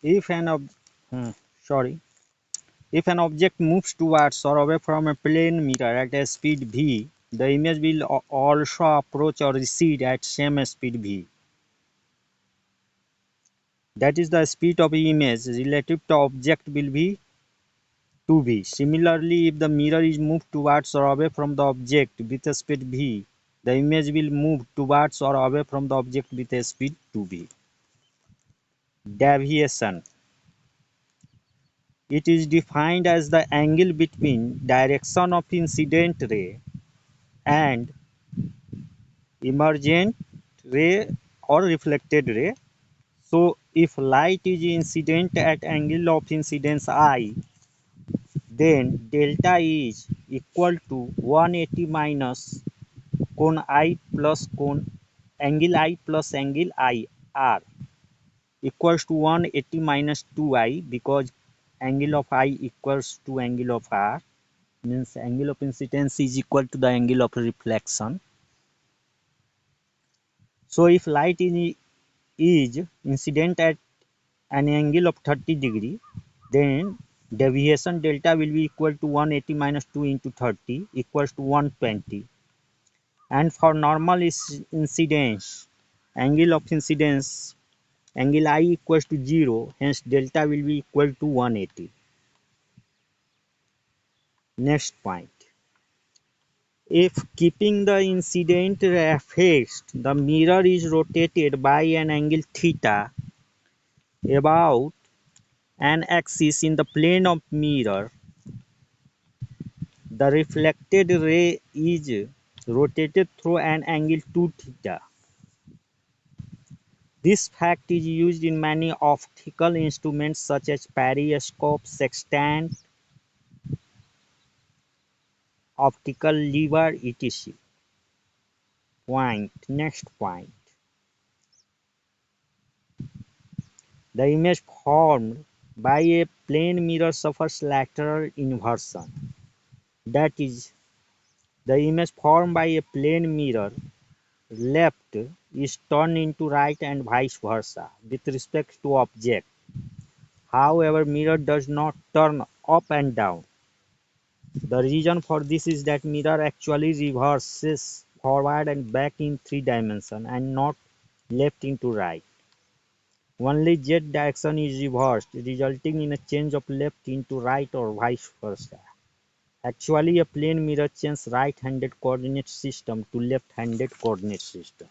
If an ob sorry, if an object moves towards or away from a plane mirror at a speed v, the image will also approach or recede at same speed v. That is, the speed of image relative to object will be 2v. Similarly, if the mirror is moved towards or away from the object with a speed v, the image will move towards or away from the object with a speed 2v. Deviation. It is defined as the angle between direction of incident ray and emergent ray or reflected ray. So if light is incident at angle of incidence I, then delta is equal to 180 minus cone I plus cone angle I plus angle I R equals to 180 minus 2I, because angle of I equals to angle of R, means angle of incidence is equal to the angle of reflection. So if light is incident at an angle of 30 degree, then deviation delta will be equal to 180 minus 2 into 30 equals to 120. And for normal incidence, angle of incidence, angle I equals to 0, hence delta will be equal to 180. Next point. If keeping the incident ray fixed, the mirror is rotated by an angle theta about an axis in the plane of mirror, the reflected ray is rotated through an angle 2 theta. This fact is used in many optical instruments such as periscope, sextant, optical lever, etc. Next point. The image formed by a plane mirror suffers lateral inversion. That is, the image formed by a plane mirror left is turned into right and vice versa with respect to object. However, mirror does not turn up and down. The reason for this is that mirror actually reverses forward and back in 3 dimensions and not left into right. Only z direction is reversed, resulting in a change of left into right or vice versa. Actually, a plane mirror changes right-handed coordinate system to left-handed coordinate system.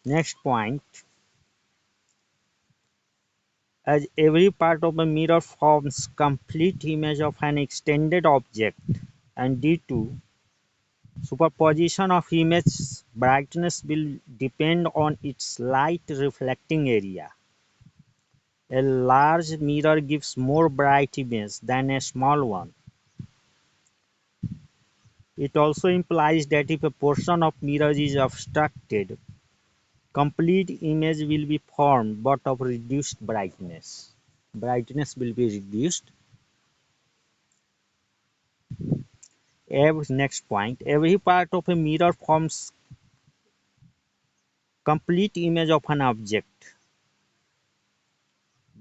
Next point. As every part of a mirror forms complete image of an extended object, and due to superposition of image, brightness will depend on its light reflecting area. A large mirror gives more bright image than a small one. It also implies that if a portion of mirror is obstructed, complete image will be formed but of reduced brightness. Brightness will be reduced. Next point. Every part of a mirror forms complete image of an object,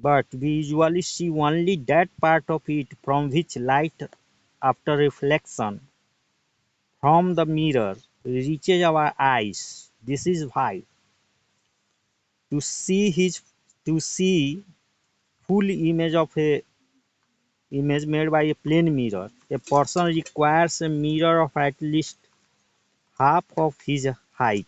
but we usually see only that part of it from which light after reflection from the mirror reaches our eyes. This is why to see full image of a image made by a plane mirror, a person requires a mirror of at least half of his height.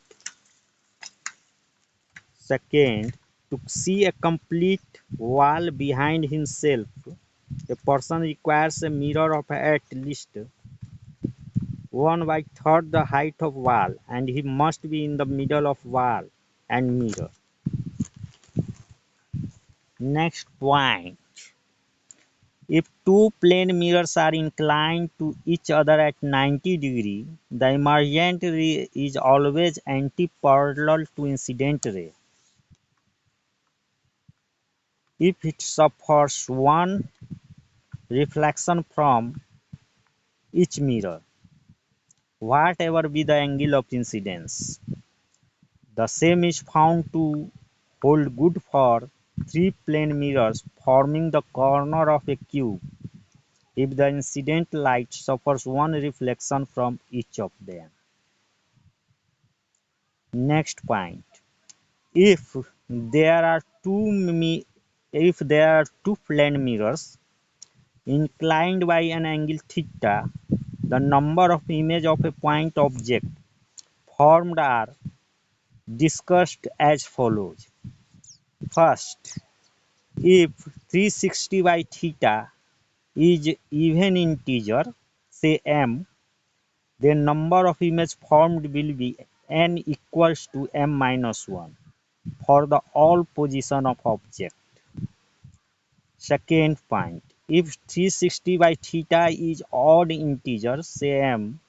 Second, to see a complete wall behind himself, a person requires a mirror of at least 1/3 the height of wall, and he must be in the middle of wall and mirror. Next point. If two plane mirrors are inclined to each other at 90 degrees, the emergent ray is always anti-parallel to incident ray. If it suffers one reflection from each mirror, whatever be the angle of incidence, The same is found to hold good for three plane mirrors forming the corner of a cube if the incident light suffers one reflection from each of them. Next point. If there are if there are two plane mirrors inclined by an angle theta, the number of images of a point object formed are discussed as follows. First, if 360 by theta is even integer, say m, then number of images formed will be n equals to m minus 1 for the all position of object. Second point, if 360 by theta is odd integer, say m,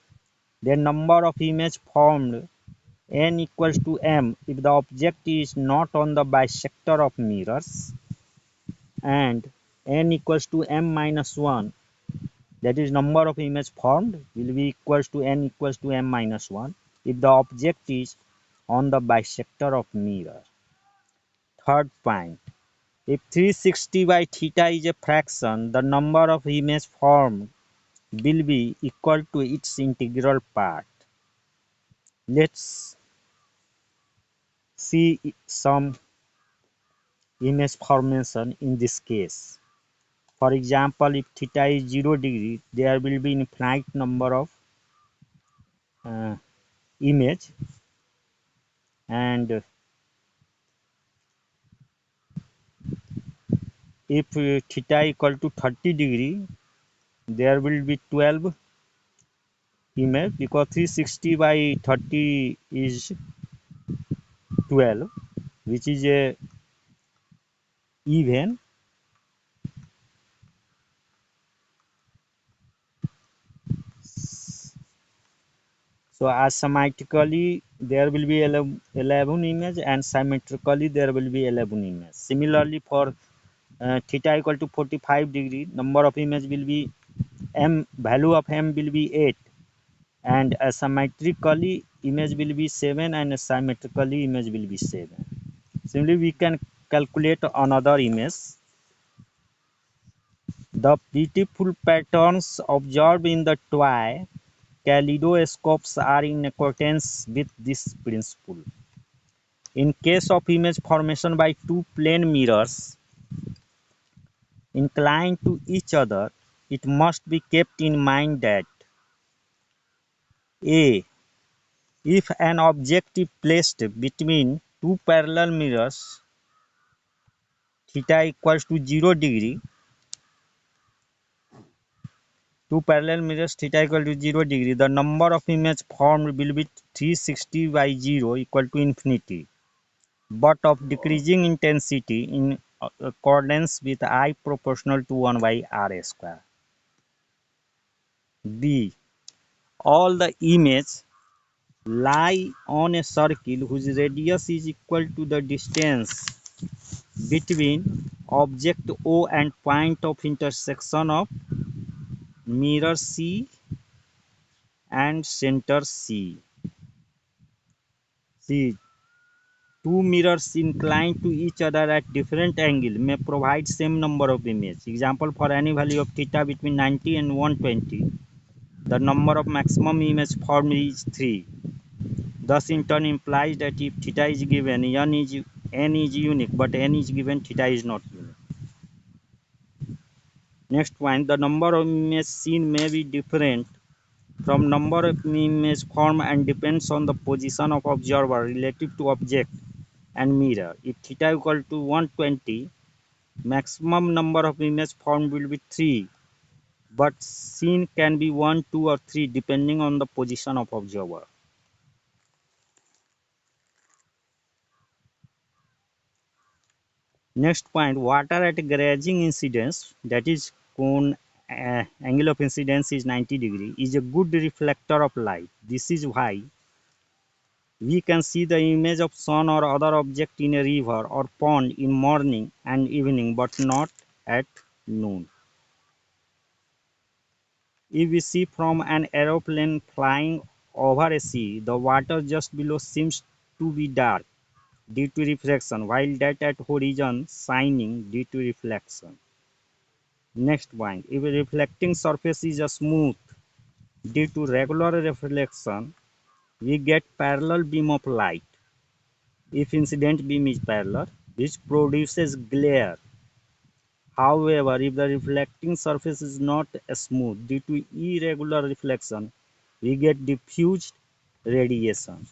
then number of images formed n equals to m if the object is not on the bisector of mirrors, and n equals to m minus 1, that is number of images formed will be equals to n equals to m minus 1 if the object is on the bisector of mirror. Third point, if 360 by theta is a fraction, the number of images formed will be equal to its integral part. Let's see some image formation in this case. For example, if theta is 0°, there will be infinite number of image, and if theta equal to 30°, there will be 12 image because 360 by 30 is 12, which is a even. So asymmetrically there will be 11 image, and symmetrically there will be 11 image. Similarly, for theta equal to 45°, number of image will be m, value of m will be 8, and asymmetrically image will be 7, and symmetrically image will be 7. Similarly, we can calculate another image. The beautiful patterns observed in the toy kaleidoscopes are in accordance with this principle. In case of image formation by two plane mirrors inclined to each other, it must be kept in mind that a. If an object is placed between two parallel mirrors, theta equals to 0°, two parallel mirrors theta equal to 0°, the number of images formed will be 360 by 0 equal to infinity, but of decreasing intensity in accordance with I proportional to 1 by r square. B. All the images lie on a circle whose radius is equal to the distance between object O and point of intersection of mirror C and center C. See, two mirrors inclined to each other at different angle may provide same number of images. Example, for any value of theta between 90 and 120, the number of maximum image formed is 3. Thus, in turn implies that if theta is given, n is unique, but n is given, theta is not unique. Next point, the number of images seen may be different from number of images formed and depends on the position of observer relative to object and mirror. If theta equal to 120, maximum number of images formed will be 3, but seen can be 1, 2 or 3 depending on the position of observer. Next point, water at grazing incidence, that is cone angle of incidence is 90°, is a good reflector of light. This is why we can see the image of sun or other object in a river or pond in morning and evening, but not at noon. If we see from an aeroplane flying over a sea, the water just below seems to be dark due to refraction, while that at horizon shining due to reflection. Next point, if a reflecting surface is a smooth due to regular reflection, we get parallel beam of light. If incident beam is parallel, which produces glare. However, if the reflecting surface is not smooth due to irregular reflection, we get diffused radiation.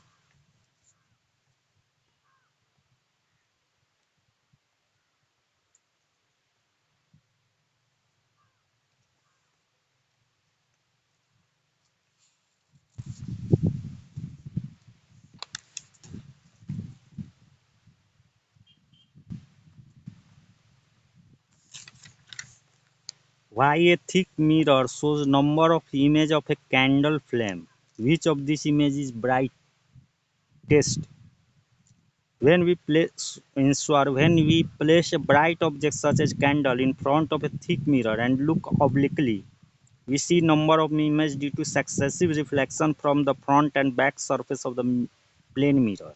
Why a thick mirror shows number of image of a candle flame? Which of these image is brightest? When we place a bright object such as candle in front of a thick mirror and look obliquely, we see number of images due to successive reflection from the front and back surface of the plane mirror.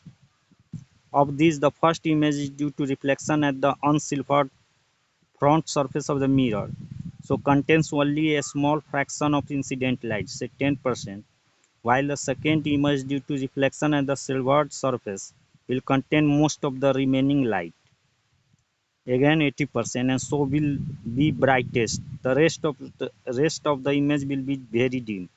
Of these, the first image is due to reflection at the unsilvered front surface of the mirror, so contains only a small fraction of incident light, say 10%, while the second image due to reflection at the silvered surface will contain most of the remaining light, again 80%, and so will be brightest. The rest of the image will be very dim.